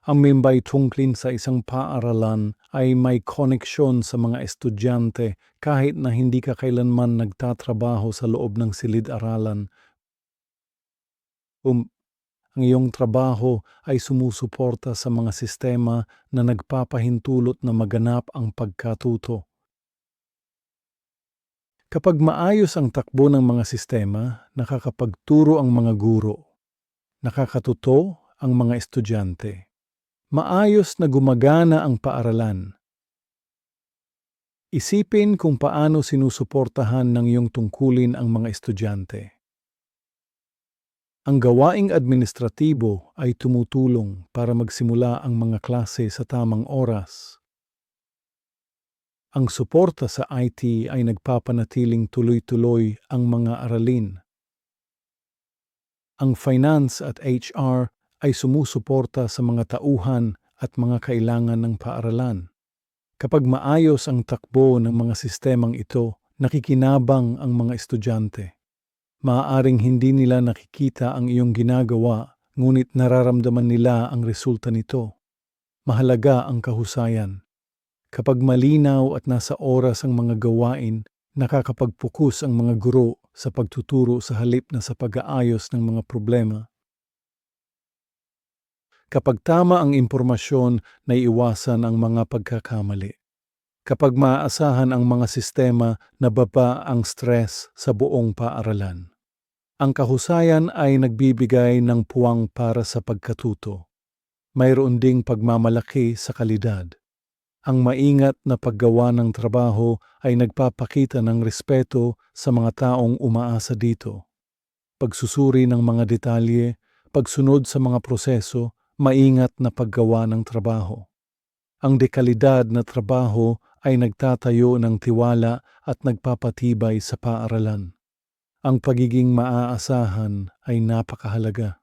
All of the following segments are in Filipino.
Ang mimbay tungklin sa isang paaralan ay may koneksyon sa mga estudyante kahit na hindi ka kailanman nagtatrabaho sa loob ng silid-aralan. Ang iyong trabaho ay sumusuporta sa mga sistema na nagpapahintulot na maganap ang pagkatuto. Kapag maayos ang takbo ng mga sistema, nakakapagturo ang mga guro, nakakatuto ang mga estudyante. Maayos na gumagana ang paaralan. Isipin kung paano sinusuportahan ng iyong tungkulin ang mga estudyante. Ang gawaing administratibo ay tumutulong para magsimula ang mga klase sa tamang oras. Ang suporta sa IT ay nagpapanatiling tuloy-tuloy ang mga aralin. Ang finance at HR ay sumusuporta sa mga tauhan at mga kailangan ng paaralan. Kapag maayos ang takbo ng mga sistemang ito, nakikinabang ang mga estudyante. Maaaring hindi nila nakikita ang iyong ginagawa, ngunit nararamdaman nila ang resulta nito. Mahalaga ang kahusayan. Kapag malinaw at nasa oras ang mga gawain, nakakapagpukus ang mga guro sa pagtuturo sa halip na sa pag-aayos ng mga problema. Kapag tama ang impormasyon, naiiwasan ang mga pagkakamali. Kapag maaasahan ang mga sistema, nababa ang stress sa buong paaralan. Ang kahusayan ay nagbibigay ng puwang para sa pagkatuto. Mayroon ding pagmamalaki sa kalidad. Ang maingat na paggawa ng trabaho ay nagpapakita ng respeto sa mga taong umaasa dito. Pagsusuri ng mga detalye, pagsunod sa mga proseso, maingat na paggawa ng trabaho. Ang dekalidad na trabaho ay nagtatayo ng tiwala at nagpapatibay sa paaralan. Ang pagiging maaasahan ay napakahalaga.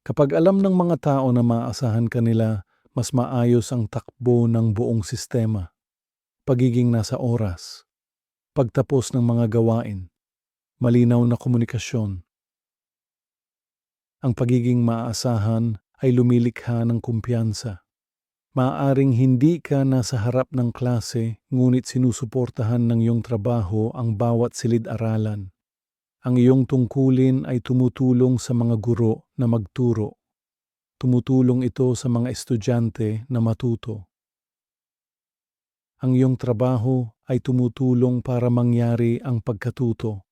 Kapag alam ng mga tao na maaasahan kanila, mas maayos ang takbo ng buong sistema. Pagiging nasa oras, pagtapos ng mga gawain, malinaw na komunikasyon. Ang pagiging maaasahan ay lumilikha ng kumpiyansa. Maaaring hindi ka nasa harap ng klase, ngunit sinusuportahan ng iyong trabaho ang bawat silid-aralan. Ang iyong tungkulin ay tumutulong sa mga guro na magturo. Tumutulong ito sa mga estudyante na matuto. Ang iyong trabaho ay tumutulong para mangyari ang pagkatuto.